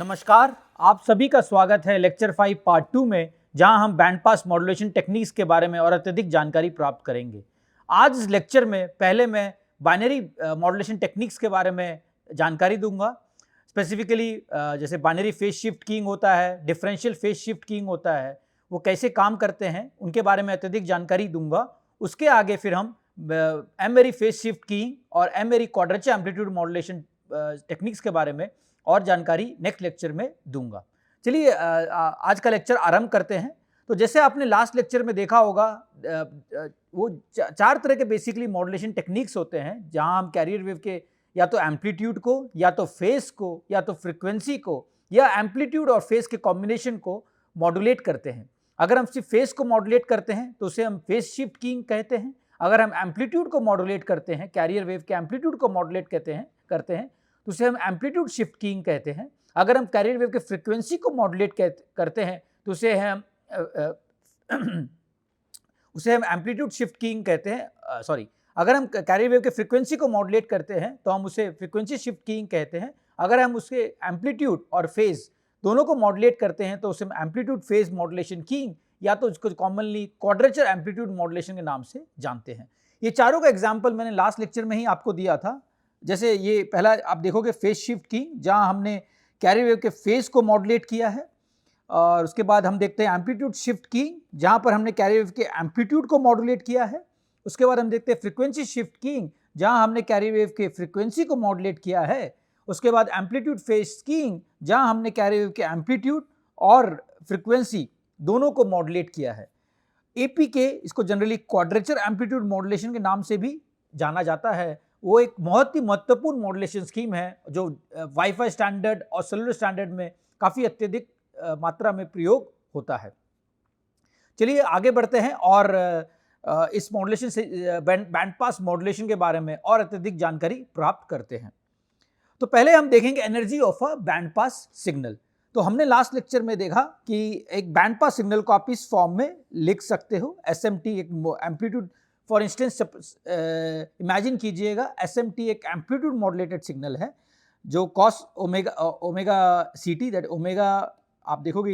नमस्कार, आप सभी का स्वागत है लेक्चर 5 पार्ट 2 में, जहां हम बैंड पास मॉड्यूलेशन टेक्निक्स के बारे में और अत्यधिक जानकारी प्राप्त करेंगे। आज इस लेक्चर में पहले मैं बाइनरी मॉड्यूलेशन टेक्निक्स के बारे में जानकारी दूंगा। स्पेसिफिकली जैसे बाइनरी फेज शिफ्ट कीइंग होता है, डिफरेंशियल फेज शिफ्ट कीइंग होता है, वो कैसे काम करते हैं उनके बारे में अत्यधिक जानकारी दूंगा। उसके आगे फिर हम एमवेरी फेज शिफ्ट कीइंग और एमवेरी क्वाड्रेचर एम्पलीट्यूड मॉड्यूलेशन टेक्निक्स के बारे में और जानकारी नेक्स्ट लेक्चर में दूंगा। चलिए आज का लेक्चर आरंभ करते हैं। तो जैसे आपने लास्ट लेक्चर में देखा होगा, वो चार तरह के बेसिकली मॉड्यूलेशन टेक्निक्स होते हैं, जहां हम कैरियर वेव के या तो एम्पलीट्यूड को, या तो फेस को, या तो फ्रीक्वेंसी को, या एम्पलीट्यूड और फेस के कॉम्बिनेशन को मॉड्यूलेट करते हैं। अगर हम सिर्फ फेस को मॉड्यूलेट करते हैं तो उसे हम फेज शिफ्ट कीइंग कहते हैं। अगर हम एम्पलीट्यूड को मॉड्यूलेट करते हैं, कैरियर वेव के एम्पलीट्यूड को मॉड्यूलेट करते हैं तो उसे हम एम्पलीट्यूड शिफ्ट कीइंग कहते हैं। अगर हम कैरियर वेव के फ्रीक्वेंसी को मॉड्यूलेट करते हैं तो उसे हम एम्पलीट्यूड शिफ्ट कीइंग कहते हैं। अगर हम कैरियर वेव के फ्रीक्वेंसी को मॉड्यूलेट करते हैं तो हम उसे फ्रीक्वेंसी शिफ्ट कीइंग कहते हैं। अगर हम उसके एम्पलीट्यूड और फेज दोनों को मॉड्यूलेट करते हैं तो उसे हम एम्पलीट्यूड फेज मॉड्यूलेशन कीइंग या तो उसको कॉमनली क्वाड्रेचर एम्पलीट्यूड मॉड्यूलेशन के नाम से जानते हैं। ये चारों का एग्जाम्पल मैंने लास्ट लेक्चर में ही आपको दिया था। जैसे ये पहला आप देखोगे फेज शिफ्ट की, जहां हमने कैरियर वेव के फेज को मॉड्यूलेट किया है, और उसके बाद हम देखते हैं एम्पलीट्यूड शिफ्ट की, जहां पर हमने कैरियर वेव के एम्पलीट्यूड को मॉड्यूलेट किया है। उसके बाद हम देखते हैं फ्रीक्वेंसी शिफ्ट की, जहां हमने कैरियर वेव के फ्रीक्वेंसी को मॉड्यूलेट किया है। उसके बाद एम्पलीट्यूड फेज की, जहां हमने कैरियर वेव के एम्पलीट्यूड और फ्रीक्वेंसी दोनों को मॉड्यूलेट किया है। एपीके, इसको जनरली क्वाड्रेचर एम्पलीट्यूड मॉड्यूलेशन के नाम से भी जाना जाता है। वो एक बहुत ही महत्वपूर्ण मॉड्यूलेशन स्कीम है जो वाईफाई स्टैंडर्ड और सेलुलर स्टैंडर्ड में काफ़ी अत्यधिक मात्रा में प्रयोग होता है। चलिए आगे बढ़ते हैं और इस मॉड्यूलेशन से बैंड पास मॉड्यूलेशन के बारे में और अत्यधिक जानकारी प्राप्त करते हैं। तो पहले हम देखेंगे energy of a band pass signal. तो हमने लास्ट लेक्चर में देखा कि एक बैंड पास सिग्नल को आप इस फॉर्म में लिख सकते हो। एसएमटी एक एम्पलीट्यूड, फॉर इंस्टेंस इमेजिन कीजिएगा, एसएमटी एक एम्पलीट्यूड मॉड्यूलेटेड सिग्नल है जो cos omega c t, that omega आप देखोगे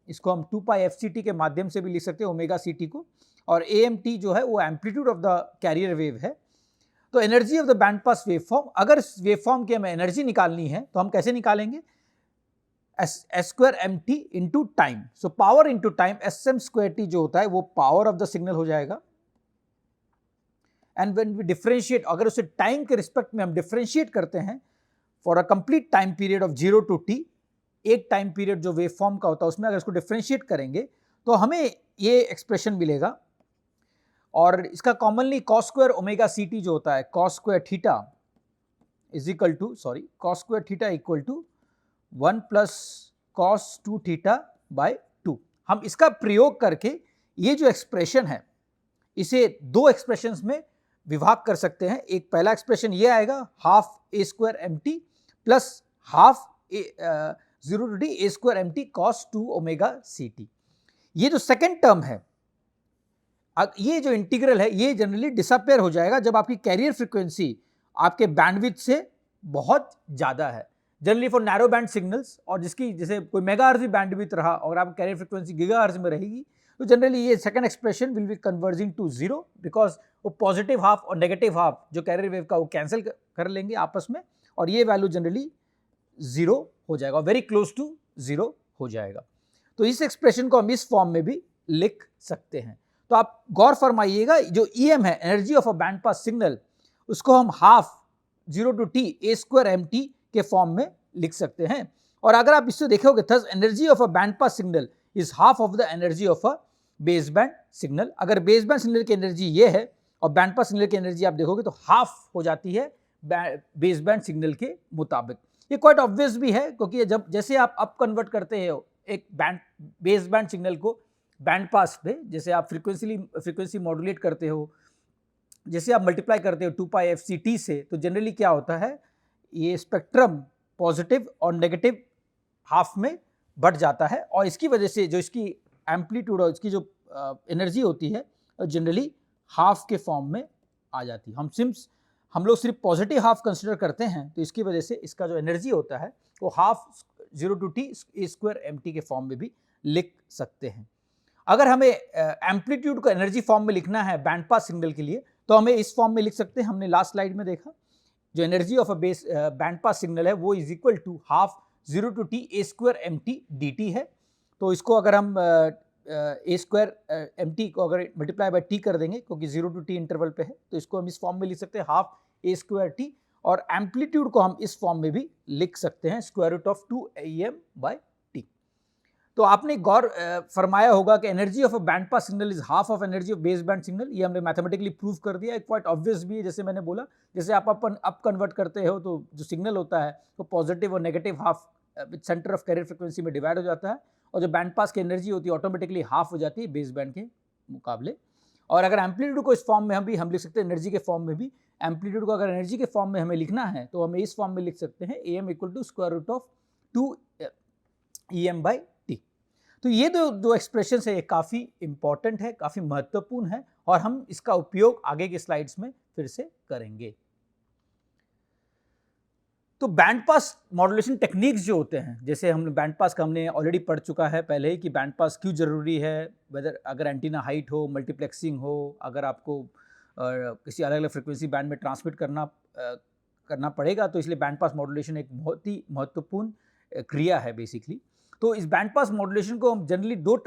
इसको हम 2 पाई एफ के माध्यम से भी लिख सकते हैं ओमेगा सी टी को, और ए एम टी जो है वो amplitude of the carrier wave है। तो energy of the band pass wave form, अगर इस वेव फॉर्म की हमें एनर्जी निकालनी है तो हम कैसे निकालेंगे? S square m t into time. So power into time, s m square t जो होता है वो पावर ऑफ द सिग्नल हो जाएगा। एंड व्हेन वी डिफरेंशिएट, अगर उसे टाइम के रिस्पेक्ट में हम डिफरेंशिएट करते हैं for a complete time period of 0 to t, एक टाइम पीरियड जो वेव फॉर्म का होता है उसमें अगर इसको डिफरेंशिएट करेंगे तो हमें ये एक्सप्रेशन मिलेगा। और इसका commonly cos square omega c t जो होता है, cos square theta is equal to cos square theta equal to 1 plus cos 2 theta by 2। हम इसका प्रयोग करके ये जो एक्सप्रेशन है इसे दो एक्सप्रेशंस में विभाग कर सकते हैं। एक पहला एक्सप्रेशन ये आएगा, half a square m t plus half 0 to t a square m t cos 2 omega c t. ये जो सेकेंड टर्म है, ये जो इंटीग्रल है ये जनरली डिसअपेयर हो जाएगा जब आपकी कैरियर फ्रीक्वेंसी आपके बैंडविड्थ से बहुत ज़्यादा है। Generally for narrow band signals, और जिसकी जैसे कोई मेगाहर्ट्ज़ बैंडविड्थ रहा और आपकी कैरियर फ्रीक्वेंसी गीगाहर्ट्ज़ में रहेगी, तो जनरली ये second expression will be converging to 0, because वो पॉजिटिव हाफ और नेगेटिव हाफ जो कैरियर वेव का वो कैंसिल कर लेंगे आपस में, और ये वैल्यू जनरली 0 हो जाएगा, वेरी क्लोज टू 0 हो जाएगा। तो इस एक्सप्रेशन को हम इस फॉर्म में भी लिख सकते हैं। तो आप गौर फरमाइएगा, जो EM है energy of a band pass signal, उसको हम half 0 to t a square m t के फॉर्म में लिख सकते हैं। और अगर आप इससे देखोगे, thus energy of a band pass signal is half of the energy of a base band signal. अगर बेस बैंड सिग्नल की एनर्जी ये है और बैंड पास सिग्नल की एनर्जी आप देखोगे तो हाफ हो जाती है बेस बैंड सिग्नल के मुताबिक। ये क्वाइट ऑब्वियस भी है, क्योंकि जब जैसे आप अप कन्वर्ट करते हैं एक बेस बैंड सिग्नल को बैंड पास पे, जैसे आप फ्रीक्वेंसी मॉड्यूलेट करते हो, जैसे आप मल्टीप्लाई करते हो 2 पाई एफ सी टी से, तो जनरली क्या होता है, ये स्पेक्ट्रम पॉजिटिव और नेगेटिव हाफ में बढ़ जाता है, और इसकी वजह से जो इसकी एम्पलीट्यूड और इसकी जो एनर्जी होती है जनरली हाफ के फॉर्म में आ जाती है। हम लोग सिर्फ पॉजिटिव हाफ कंसिडर करते हैं, तो इसकी वजह से इसका जो एनर्जी होता है वो half 0 to t a square mt के फॉर्म में भी लिख सकते हैं। अगर हमें एम्पलीट्यूड को एनर्जी फॉर्म में लिखना है बैंड पास सिग्नल के लिए तो हमें इस फॉर्म में लिख सकते हैं। हमने लास्ट स्लाइड में देखा जो energy of a base band pass signal है वो is equal to half 0 to t a square mt dt है। तो इसको अगर हम a square mt को अगर मल्टीप्लाई बाय t कर देंगे क्योंकि 0 to t इंटरवल पे है तो इसको हम इस फॉर्म में लिख सकते हैं हाफ a square t, और एम्पलीट्यूड को हम इस फॉर्म में भी लिख सकते हैं square root of 2 em by t। तो आपने गौर फरमाया होगा कि energy of a band pass signal is half of energy of base band signal. ये हमने मैथमेटिकली प्रूव कर दिया। क्वाइट ऑब्वियस भी है, जैसे मैंने बोला जैसे आप अप कन्वर्ट करते हो तो जो सिग्नल होता है वो पॉजिटिव और negative half center of carrier frequency में डिवाइड हो जाता है, और जो बैंड पास की एनर्जी होती है ऑटोमेटिकली हाफ हो जाती है बेस बैंड के मुकाबले। और अगर एम्पलीट्यूड को इस फॉर्म में हम लिख सकते हैं एनर्जी के फॉर्म में भी। एम्पलीट्यूड को अगर एनर्जी के फॉर्म में हमें लिखना है तो हमें इस फॉर्म में लिख सकते हैं am equal to square root of 2 em by t. तो ये जो एक्सप्रेशन है ये काफ़ी इंपॉर्टेंट है, काफ़ी महत्वपूर्ण है, और हम इसका उपयोग आगे के स्लाइड्स में फिर से करेंगे। तो बैंड पास मॉड्यूलेशन टेक्निक्स जो होते हैं, जैसे हमने बैंड पास का हमने ऑलरेडी पढ़ चुका है पहले ही कि बैंड पास क्यों ज़रूरी है, वेदर अगर एंटीना हाइट हो, मल्टीप्लेक्सिंग हो, अगर आपको किसी अलग अलग फ्रिक्वेंसी बैंड में ट्रांसमिट करना पड़ेगा तो इसलिए बैंड पास मॉड्यूलेशन एक बहुत ही महत्वपूर्ण क्रिया है बेसिकली। तो इस बैंड पास मॉड्यूलेशन को हम जनरली दो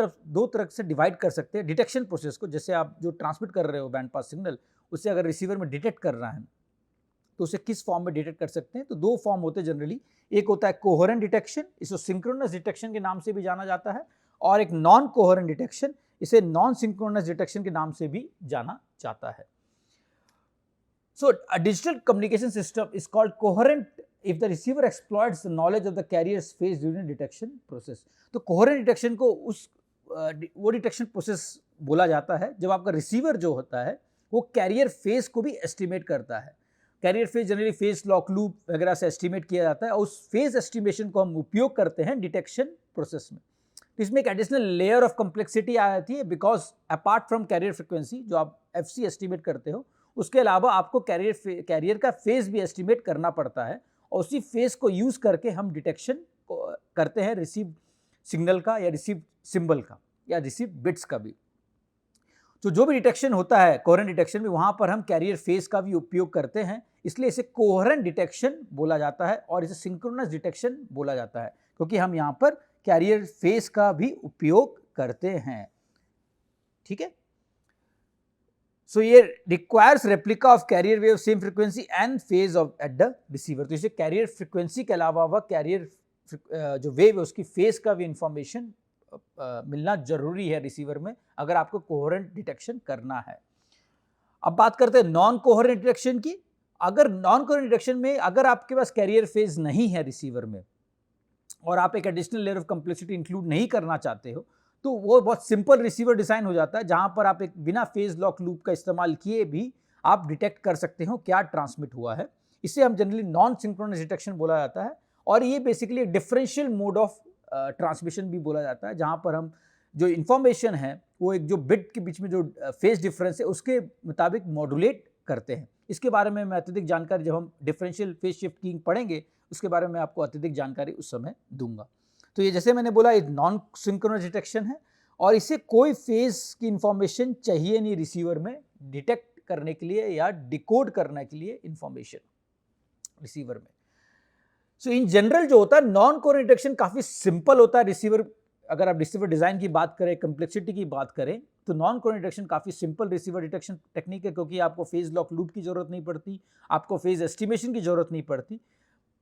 तरह से डिवाइड कर सकते हैं। डिटेक्शन प्रोसेस को, जैसे आप जो ट्रांसमिट कर रहे हो बैंड पास सिग्नल, उससे अगर रिसीवर में डिटेक्ट करना है तो उसे किस फॉर्म में डिटेक्ट कर सकते हैं। तो दो फॉर्म होते हैं जनरली, एक होता है कोहेरेंट डिटेक्शन, इसको सिंक्रोनस डिटेक्शन के नाम से भी जाना जाता है, और एक नॉन कोहेरेंट डिटेक्शन, इसे नॉन सिंक्रोनस डिटेक्शन के नाम से भी जाना जाता है। So a digital communication system is called coherent if the receiver exploits the knowledge of the carrier's phase during detection process। तो कोहेरेंट डिटेक्शन को वो डिटेक्शन प्रोसेस बोला जाता है जब आपका रिसीवर जो होता है वो कैरियर फेज को भी एस्टिमेट करता है। Carrier phase generally phase lock loop वगैरह से एस्टिमेट किया जाता है, और उस फेज एस्टिमेशन को हम उपयोग करते हैं डिटेक्शन प्रोसेस में। तो इसमें एक एडिशनल लेयर ऑफ कॉम्प्लेक्सिटी आ जाती है, because apart from carrier frequency जो आप FC एस्टिमेट करते हो, उसके अलावा आपको कैरियर का फेज भी एस्टिमेट करना पड़ता है, और उसी फेज को यूज करके हम डिटेक्शन करते हैं रिसीव सिग्नल का, या रिसीव सिंबल का, या रिसीव बिट्स का भी। तो जो भी डिटेक्शन होता है कोहेरेंट डिटेक्शन में, वहाँ पर हम कैरियर फेज का भी उपयोग करते हैं, इसलिए इसे कोहेरेंट डिटेक्शन बोला जाता है, और इसे सिंक्रोनस डिटेक्शन बोला जाता है क्योंकि हम यहाँ पर कैरियर फेज का भी उपयोग करते हैं। ठीक है। सो ये requires replica of carrier wave same frequency and phase of at the receiver. तो इसे कैरियर फ्रीक्वेंसी के अलावा वह कैरियर जो वेव है उसकी फेज का भी इंफॉर्मेशन मिलना जरूरी है रिसीवर में, अगर आपको कोहेरेंट डिटेक्शन करना है। अब बात करते हैं नॉन कोहेरेंट डिटेक्शन की। अगर नॉन कोहेरेंट डिटेक्शन में अगर आपके पास कैरियर फेज नहीं है रिसीवर में, और आप एक additional layer of complexity include नहीं करना चाहते हो, तो वो बहुत सिंपल रिसीवर डिज़ाइन हो जाता है, जहां पर आप एक बिना फेज लॉक लूप का इस्तेमाल किए भी आप डिटेक्ट कर सकते हो क्या ट्रांसमिट हुआ है। इसे हम जनरली नॉन सिंक्रोनस डिटेक्शन बोला जाता है, और ये बेसिकली एक डिफरेंशियल मोड ऑफ ट्रांसमिशन भी बोला जाता है, जहां पर हम जो इन्फॉर्मेशन है वो एक जो बिट के बीच में जो फेज डिफरेंस है उसके मुताबिक मॉड्यूलेट करते हैं। इसके बारे में मैं अत्यधिक जानकारी जब हम डिफरेंशियल फेज शिफ्ट कीइंग पढ़ेंगे उसके बारे में आपको अत्यधिक जानकारी उस समय दूंगा। तो ये जैसे मैंने बोला, ये नॉन सिंक्रोनस डिटेक्शन है, और इसे कोई फेज की इंफॉर्मेशन चाहिए नहीं रिसीवर में डिटेक्ट करने के लिए या डिकोड करने के लिए इंफॉर्मेशन रिसीवर में। सो इन जनरल जो होता है नॉन कोहेरेंट डिटेक्शन काफ़ी सिंपल होता है रिसीवर। अगर आप रिसीवर डिज़ाइन की बात करें, कम्प्लेक्सिटी की बात करें, तो नॉन कोहेरेंट डिटेक्शन काफ़ी सिंपल रिसीवर डिटेक्शन टेक्निक है, क्योंकि आपको फेज लॉक लूप की ज़रूरत नहीं पड़ती, आपको फेज एस्टिमेशन की ज़रूरत नहीं पड़ती।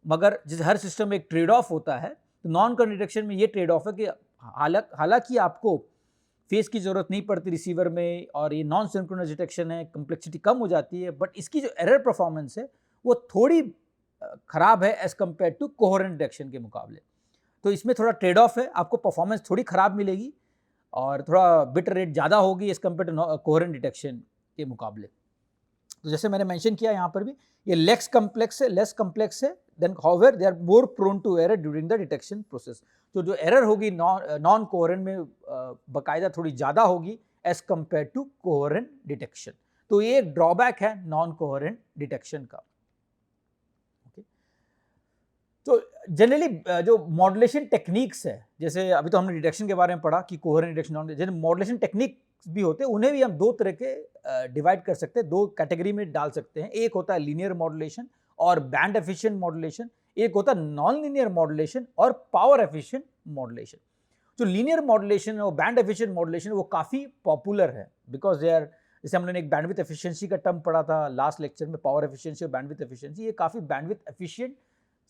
मगर जिस हर सिस्टम में एक ट्रेड ऑफ होता है, तो नॉन कोहेरेंट डिटेक्शन में ये ट्रेड ऑफ है कि हालांकि आपको फेज की ज़रूरत नहीं पड़ती रिसीवर में, और ये नॉन सिंक्रोनस डिटेक्शन है, कम्प्लेक्सिटी कम हो जाती है, बट इसकी जो एरर परफॉर्मेंस है वो थोड़ी ख़राब है as compare to coherent detection के मुकाबले। तो इसमें थोड़ा ट्रेड ऑफ है, आपको परफॉर्मेंस थोड़ी ख़राब मिलेगी और थोड़ा बिट रेट ज़्यादा होगी as compare to coherent detection के मुकाबले। तो जैसे मैंने मेंशन किया यहाँ पर भी, ये लेस कम्प्लेक्स है, then however they are more prone to error during the detection process. तो जो एरर होगी नॉन कोहेरेंट में बाकायदा थोड़ी ज़्यादा होगी as compare to coherent detection. तो ये एक ड्रॉबैक है नॉन कोहेरेंट डिटेक्शन का। तो जनरली जो मॉड्यूलेशन टेक्निक्स है, जैसे अभी तो हमने डिटेक्शन के बारे में पढ़ा कि कोहेरेंट डिटेक्शन, नॉन जैसे मॉड्यूलेशन टेक्निक्स भी होते हैं, उन्हें भी हम दो तरह के डिवाइड कर सकते हैं, दो कैटेगरी में डाल सकते हैं। एक होता है लीनियर मॉड्यूलेशन और बैंड एफिशिएंट मॉड्यूलेशन, एक होता है नॉन लीनियर मॉड्यूलेशन और पावर एफिशिएंट मॉड्यूलेशन। जो लीनियर मॉड्यूलेशन और बैंड एफिशिएंट मॉड्यूलेशन वो काफ़ी पॉपुलर है, बिकॉज दे आर, जैसे हमने एक बैंडविड्थ एफिशिएंसी का टर्म पढ़ा था लास्ट लेक्चर में, पावर एफिशिएंसी और बैंडविड्थ एफिशिएंसी, ये काफ़ी बैंडविड्थ एफिशिएंट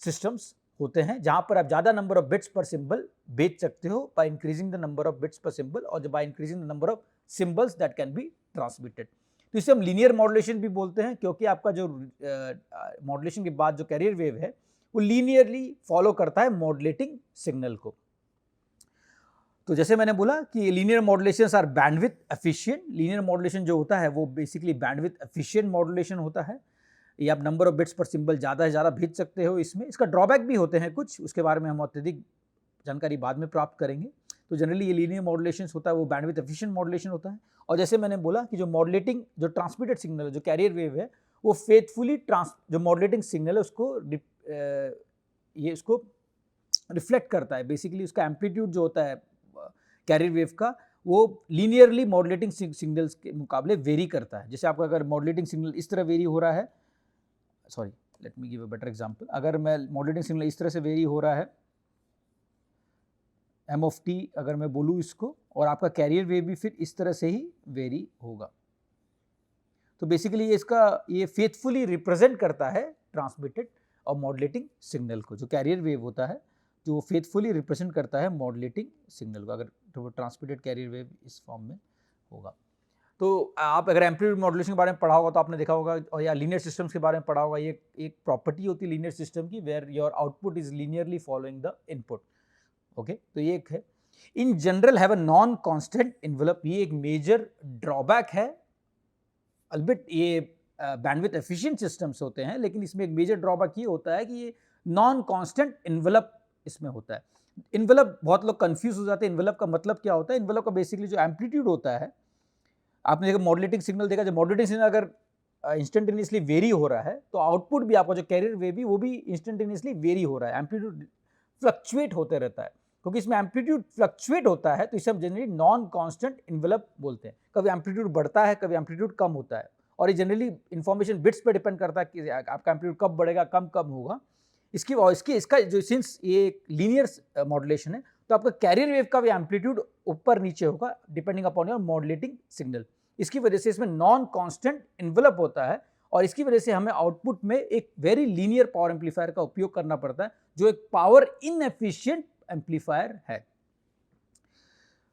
सिस्टम्स होते हैं जहां पर आप ज़्यादा number of bits per symbol भेज सकते हो by increasing the number of bits per symbol और by increasing the number of symbols that can be transmitted. तो इसे हम लीनियर मॉड्यूलेशन भी बोलते हैं, क्योंकि आपका जो मॉड्यूलेशन के बाद जो कैरियर वेव है वो लीनियरली फॉलो करता है मॉड्यूलेटिंग सिग्नल को। तो जैसे मैंने बोला कि linear modulations are bandwidth efficient. Linear modulation जो होता है वो बेसिकली बैंडविड्थ एफिशिएंट मॉड्यूलेशन होता है। ये आप number of bits per symbol ज़्यादा से ज़्यादा भेज सकते हो। इसमें इसका ड्रॉबैक भी होते हैं कुछ, उसके बारे में हम अत्यधिक जानकारी बाद में प्राप्त करेंगे। तो जनरली ये लीनियर मॉड्यूलेशन होता है वो बैंडविड्थ एफिशिएंट मॉड्यूलेशन होता है। और जैसे मैंने बोला कि जो मॉड्यूलेटिंग, जो ट्रांसमिटेड सिग्नल है, जो कैरियर वेव है, वो फेथफुली जो मॉड्यूलेटिंग सिग्नल है उसको ये इसको रिफ्लेक्ट करता है। बेसिकली उसका एम्पलीट्यूड जो होता है कैरियर वेव का, वो लीनियरली मॉड्यूलेटिंग सिग्नल्स के मुकाबले वेरी करता है। जैसे आपका अगर मॉड्यूलेटिंग सिग्नल इस तरह वेरी हो रहा है, sorry let me give a better example, अगर मैं मॉड्यूलेटिंग सिग्नल इस तरह से वेरी हो रहा है, एम ऑफ टी अगर मैं बोलूँ इसको, और आपका कैरियर वेव भी फिर इस तरह से ही वेरी होगा, तो बेसिकली ये इसका ये फेथफुली रिप्रेजेंट करता है ट्रांसमिटेड और मॉड्यूलेटिंग सिग्नल को। जो कैरियर वेव होता है जो वो फेथफुली रिप्रेजेंट करता है मॉड्यूलेटिंग सिग्नल को, अगर तो वो ट्रांसमिटेड कैरियर वेव इस फॉर्म में होगा। तो आप अगर एम्पलीट्यूड मॉड्यूलेशन के बारे में पढ़ा होगा तो आपने देखा होगा, और या लीनियर सिस्टम्स के बारे में पढ़ा होगा, ये एक प्रॉपर्टी होती है लीनियर सिस्टम की, where your output is linearly following the input. Okay, तो ये एक है। In general have a non constant envelope, ये एक मेजर ड्रॉबैक है। अलबत्त ये बैंडविड्थ एफिशिएंट सिस्टम्स होते हैं, लेकिन इसमें एक मेजर ड्रॉबैक ये होता है कि ये नॉन कांस्टेंट एनवेलप इसमें होता है। इन्वेलप, बहुत लोग कंफ्यूज हो जाते हैं, इन्वेलप का मतलब क्या होता है। इन्वेलप का बेसिकली जो एम्पलीट्यूड होता है, आपने देखा मॉड्यूलेटिंग सिग्नल देखा, जब मॉड्यूलेटिंग सिग्नल अगर इंस्टेंटेनियसली वेरी हो रहा है तो आउटपुट भी आपका जो कैरियर वेव भी वो भी इंस्टेंटेनियसली वेरी हो रहा है, एम्पलीट्यूड फ्लक्चुएट होते रहता है। क्योंकि इसमें एम्पलीट्यूड फ्लक्चुएट होता है तो इसे हम जनरली नॉन कांस्टेंट इन्वेलप बोलते हैं। कभी एम्पलीट्यूड बढ़ता है, कभी एम्पलीट्यूड कम होता है, और ये जनरली इन्फॉर्मेशन बिट्स पे डिपेंड करता है कि आपका एम्पलीट्यूड कब बढ़ेगा, कम होगा। इसका जो सिंस ये लीनियर मॉड्यूलेशन है तो आपका कैरियर वेव का भी एम्पलीट्यूड ऊपर नीचे होगा depending upon your modulating signal. इसकी वजह से इसमें नॉन कांस्टेंट एनवेलप होता है, और इसकी वजह से हमें आउटपुट में एक वेरी लीनियर पावर एम्पलीफायर का उपयोग करना पड़ता है, जो एक पावर इनएफिशिएंट एम्पलीफायर है।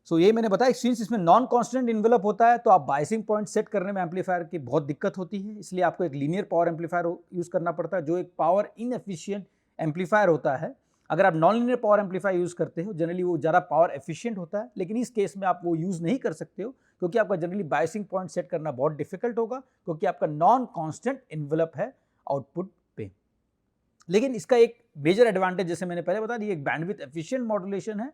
सो ये मैंने बताया, सिंस इसमें नॉन कांस्टेंट एनवेलप होता है तो आप बायसिंग पॉइंट सेट करने में एम्पलीफायर की बहुत दिक्कत होती है, इसलिए आपको एक लीनियर पावर एम्पलीफायर यूज करना पड़ता है, जो एक पावर इनएफिशिएंट एम्पलीफायर होता है। अगर आप non linear power amplifier use करते हो, जनरली वो ज़्यादा पावर एफिशिएंट होता है, लेकिन इस केस में आप वो यूज नहीं कर सकते हो, क्योंकि आपका जनरली बायसिंग पॉइंट सेट करना बहुत डिफिकल्ट होगा, क्योंकि आपका नॉन कांस्टेंट एनवेलप है आउटपुट पे। लेकिन इसका एक मेजर एडवांटेज, जैसे मैंने पहले बता दिया, एक बैंडविड्थ एफिशिएंट मॉड्यूलेशन है।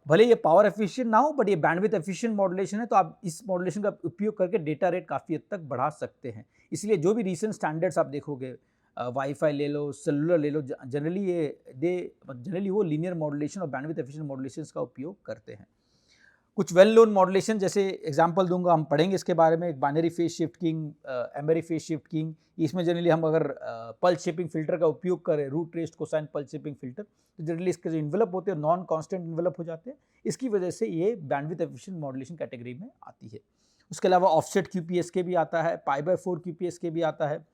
भले ये पावर एफिशिएंट ना हो, बट ये बैंडविड्थ एफिशिएंट मॉड्यूलेशन है, तो आप इस मॉड्यूलेशन का उपयोग करके डेटा रेट काफ़ी हद तक बढ़ा सकते हैं। इसलिए जो भी रीसेंट स्टैंडर्ड्स आप देखोगे, वाईफाई ले लो, सेलुलर ले लो, जनरली वो लीनियर मॉड्यूलेशन और बैंडविड्थ एफिशिएंट मॉड्यूलेशंस का उपयोग करते हैं। कुछ वेल नोन मॉड्यूलेशन, जैसे एग्जांपल दूंगा, हम पढ़ेंगे इसके बारे में, एक binary phase shift keying, m ary phase shift keying. इसमें जनरली हम अगर पल्स शेपिंग फिल्टर का उपयोग करें, root raised cosine pulse shaping filter, तो जनरली इसके जो इन्वेलप होते हैं नॉन कांस्टेंट इन्वेलप हो जाते हैं। इसकी वजह से ये बैंडविड्थ एफिशिएंट मॉड्यूलेशन कैटेगरी में आती है। उसके अलावा ऑफसेट QPSK भी आता है, π/4 QPSK भी आता है।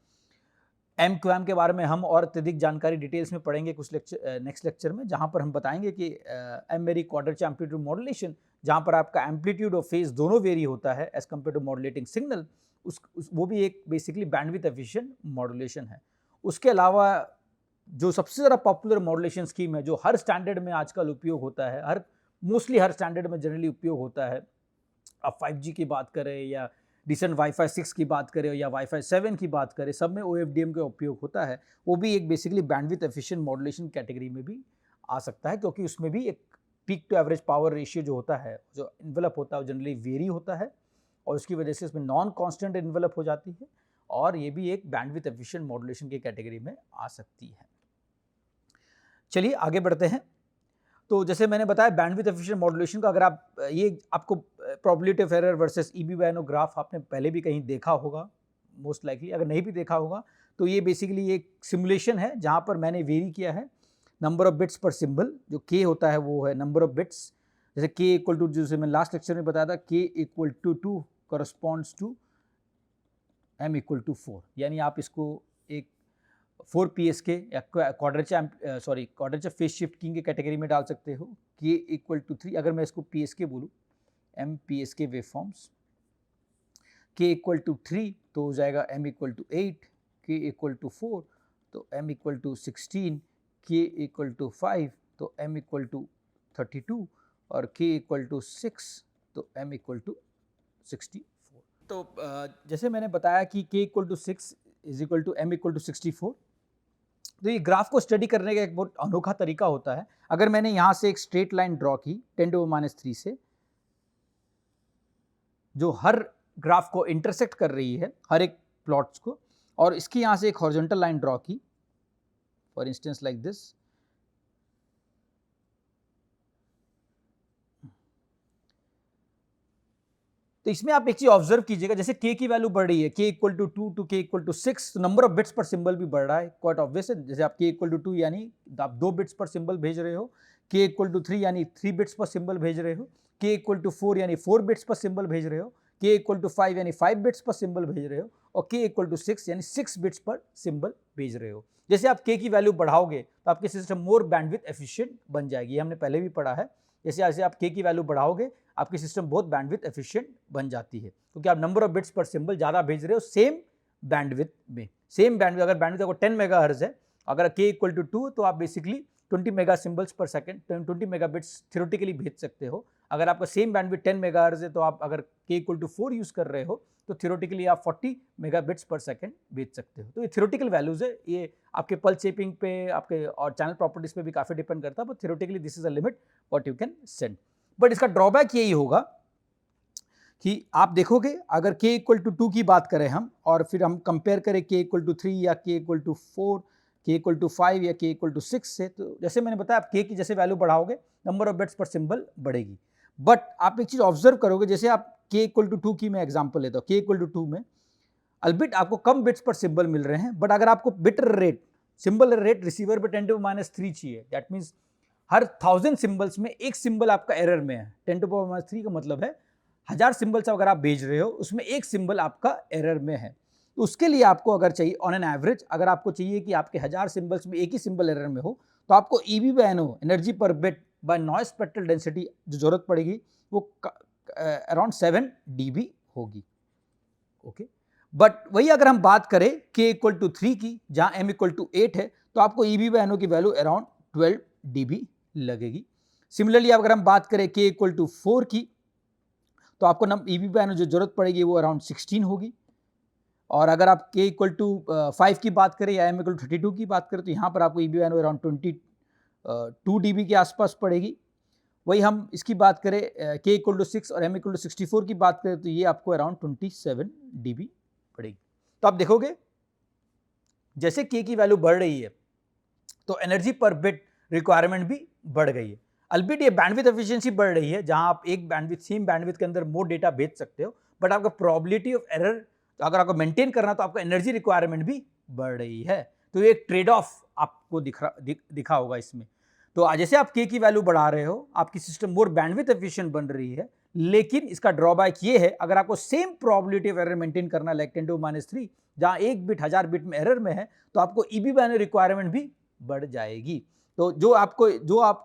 एम के बारे में हम और अत्यधिक जानकारी डिटेल्स में पढ़ेंगे कुछ नेक्स्ट लेक्चर में, जहां पर हम बताएंगे कि am very quadrature amplitude modulation, जहां पर आपका एम्पलीट्यूड और फेज दोनों वेरी होता है as compare to modulating signal, वो भी एक बेसिकली बैंडविड्थ एफिशिएंट मॉड्यूलेशन है। उसके अलावा जो सबसे ज़्यादा पॉपुलर मॉड्यूलेशन स्कीम है, जो हर स्टैंडर्ड में आजकल उपयोग होता है, मोस्टली हर स्टैंडर्ड में जनरली उपयोग होता है, आप 5G की बात करें या रिसेंट वाईफाई 6 की बात करें या वाईफाई 7 की बात करें, सब में OFDM का उपयोग होता है। वो भी एक basically bandwidth efficient modulation category में भी आ सकता है, क्योंकि उसमें भी एक peak to average power ratio जो होता है, जो इन्वेलप होता है, वो जनरली वेरी होता है, और उसकी वजह से इसमें नॉन कांस्टेंट इन्वेलप हो जाती है, और ये भी एक बैंडविड्थ एफिशिएंट मॉड्यूलेशन की कैटेगरी में आ सकती है। चलिए आगे बढ़ते हैं। तो जैसे मैंने बताया बैंडविड्थ एफिशिएंट मॉड्यूलेशन का, अगर आप ये आपको probability of error versus E B V N O graph आपने पहले भी कहीं देखा होगा मोस्ट लाइकली, अगर नहीं भी देखा होगा तो ये बेसिकली एक सिमुलेशन है जहाँ पर मैंने वेरी किया है number of bits per symbol. जो के होता है वो है नंबर ऑफ बिट्स, जैसे के इक्वल टू, जैसे मैं लास्ट लेक्चर में बताया था, k equal to 2 corresponds to m equal to 4, यानी आप इसको एक 4 PSK या क्वाड्रेचर फेज शिफ्ट किंग के कैटेगरी में डाल सकते हो। के इक्वल टू 3, अगर मैं इसको PSK बोलूँ, एम PSK वेव फॉर्म्स, के इक्वल टू 3 तो हो जाएगा एम इक्वल टू 8, के इक्वल टू 4 तो एम इक्वल टू 16, के इक्वल टू 5 तो एम इक्वल टू 32 और के इक्वल टू 6 तो एम इक्वल टू 64। तो जैसे मैंने बताया कि k equal to 6 is equal to m equal to 64। तो ये ग्राफ को स्टडी करने का एक बहुत अनोखा तरीका होता है। अगर मैंने यहाँ से एक स्ट्रेट लाइन ड्रॉ की 10⁻³ से, जो हर ग्राफ को इंटरसेक्ट कर रही है, हर एक प्लॉट्स को, और इसकी यहाँ से एक हॉरिजॉन्टल लाइन ड्रॉ की, फॉर इंस्टेंस लाइक दिस, तो इसमें आप एक चीज ऑब्जर्व कीजिएगा, जैसे k की वैल्यू बढ़ रही है, k equal to 2 to k equal to 6, तो number of bits per symbol भी बढ़ रहा है, क्वाइट ऑब्वियस है। जैसे आप k इक्वल टू 2 यानी आप 2 बिट्स पर सिंबल भेज रहे हो, k इक्वल टू 3 यानी 3 बिट्स पर सिंबल भेज रहे हो, k इक्वल टू 4 यानी 4 बिट्स पर सिंबल भेज रहे हो, k इक्वल टू 5 यानी 5 बिट्स पर सिंबल भेज रहे हो, और k इक्वल टू 6 यानी 6 बिट्स पर सिंबल भेज रहे हो। जैसे आप k की वैल्यू बढ़ाओगे तो आपकी सिस्टम मोर बैंडविड्थ एफिशिएंट बन जाएगी, ये हमने पहले भी पढ़ा है। जैसे जैसे आप k की वैल्यू बढ़ाओगे आपकी सिस्टम बहुत बैंडविड्थ एफिशिएंट बन जाती है, क्योंकि आप number of bits per symbol ज़्यादा भेज रहे हो सेम बैंडविड्थ में। सेम बैंडविड्थ, अगर बैंडविड्थ आपको 10 मेगाहर्ट्ज़ है, अगर k इक्वल टू 2 तो आप बेसिकली 20 मेगा सिंबल्स पर सेकंड, 20 मेगा बिट्स थियोरेटिकली भेज सकते हो। अगर आपका सेम बैंडविड्थ 10 मेगाहर्ट्ज़ है तो आप अगर k इक्वल टू 4 यूज़ कर रहे हो तो थियोरेटिकली आप 40 मेगा बिट्स पर सेकंड भेज सकते हो। तो ये थियोरेटिकल वैल्यूज़ है, ये आपके पल्स शेपिंग पे, आपके और चैनल प्रॉपर्टीज़ पे भी काफ़ी डिपेंड करता है, but theoretically this is a limit what you can send. But इसका ड्रॉबैक यही होगा कि आप देखोगे अगर k इक्वल टू 2 की बात करें हम, और फिर हम कंपेयर करें k इक्वल टू 3 या k equal to 4, k equal to 5 या k इक्वल टू 6 से, तो जैसे मैंने बताया आप k की जैसे value बढ़ाओगे number of bits per symbol बढ़ेगी। बट आप एक चीज़ ऑब्जर्व करोगे, जैसे आप k इक्वल टू 2 की मैं एग्जाम्पल लेता हूँ, k इक्वल टू 2 में अलबिट आपको कम बिट्स पर सिंबल मिल रहे हैं, बट अगर आपको bit rate, symbol rate receiver पे 10⁻³ चाहिए, दैट मीन्स हर 1000 सिंबल्स में एक सिंबल आपका एरर में है। 10⁻³ का मतलब है 1000 सिंबल्स अगर आप भेज रहे हो उसमें एक सिंबल आपका एरर में है। तो उसके लिए आपको अगर चाहिए ऑन एन एवरेज, अगर आपको चाहिए कि आपके 1000 सिंबल्स में एक ही सिंबल एरर में हो, तो आपको ई-बी-वी-एन-ओ, एनर्जी पर bit by noise spectral density जो जरूरत पड़ेगी वो अराउंड 7 dB होगी। ओके, बट वही अगर हम बात करें k इक्वल टू 3 की, जहां m इक्वल टू 8 है, तो आपको ई-बी-वी-एन-ओ की वैल्यू अराउंड 12 dB लगेगी। सिमिलरली अगर हम बात करें k इक्वल टू 4 की, तो आपको ई-बी-वी-एन-ओ जो जरूरत पड़ेगी वो अराउंड 16 होगी। और अगर आप k इक्वल टू 5 की बात करें या m इक्वल टू 32 की बात करें, तो यहाँ पर आपको ई-बी-वी-एन-ओ अराउंड 22 dB के आसपास पड़ेगी। वही हम इसकी बात करें k इक्वल टू 6 और m इक्वल टू 64 की बात करें, तो ये आपको अराउंड 27 dB पड़ेगी। तो आप देखोगे जैसे k की वैल्यू बढ़ रही है तो एनर्जी पर बिट रिक्वायरमेंट भी बढ़ गई है। अलबिट ये बैंडविड्थ एफिशिएंसी बढ़ रही है, जहां आप एक बैंडविड्थ, सेम बैंडविड्थ के अंदर मोर डेटा भेज सकते हो, बट आपका प्रोबेबिलिटी ऑफ एरर अगर आपको मेंटेन करना तो आपका एनर्जी रिक्वायरमेंट भी बढ़ रही है। तो ये एक ट्रेड ऑफ आपको दिखा होगा इसमें। तो जैसे आप k की वैल्यू बढ़ा रहे हो, आपकी सिस्टम मोर बैंडविड्थ एफिशिएंट बन रही है, लेकिन इसका ड्रॉबैक ये है, अगर आपको same probability of error maintain करना है, लाइक 10⁻³ जहां एक बिट 1000 बिट में एरर में है, तो आपको ई-बी-वी-एन-ओ रिक्वायरमेंट भी बढ़ जाएगी। तो जो आपको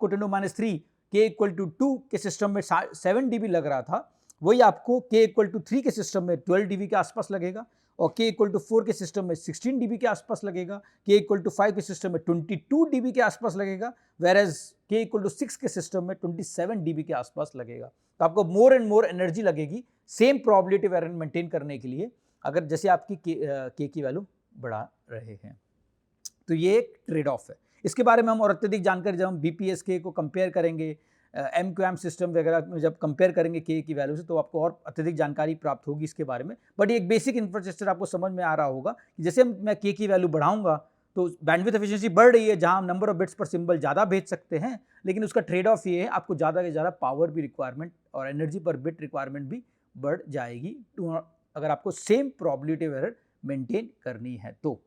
10⁻³ k इक्वल टू 2 के सिस्टम में 7 dB लग रहा था, वही आपको k इक्वल टू 3 के सिस्टम में 12 dB के आसपास लगेगा, और k इक्वल टू 4 के सिस्टम में 16 dB के आसपास लगेगा, k इक्वल टू 5 के सिस्टम में 22 dB के आसपास लगेगा, वेरएज k इक्वल टू 6 के सिस्टम में 27 dB के आसपास लगेगा। तो आपको मोर एंड मोर एनर्जी लगेगी same probability of error maintain करने के लिए, अगर जैसे आपकी k की वैल्यू बढ़ा रहे हैं। तो ये एक ट्रेड ऑफ है। इसके बारे में हम और अत्यधिक जानकारी जब हम BPSK को कंपेयर करेंगे M-QAM सिस्टम वगैरह में जब कंपेयर करेंगे k की वैल्यू से, तो आपको और अत्यधिक जानकारी प्राप्त होगी इसके बारे में। बट ये एक बेसिक इंफ्रास्ट्रक्चर आपको समझ में आ रहा होगा कि जैसे मैं k की वैल्यू बढ़ाऊंगा तो बैंडविड्थ एफिशिएंसी बढ़ रही है जहां हम number of bits per symbol ज़्यादा भेज सकते हैं, लेकिन उसका ट्रेड ऑफ ये है आपको ज़्यादा से ज़्यादा पावर भी रिक्वायरमेंट और एनर्जी पर बिट रिक्वायरमेंट भी बढ़ जाएगी अगर आपको same probability of error maintain करनी है तो।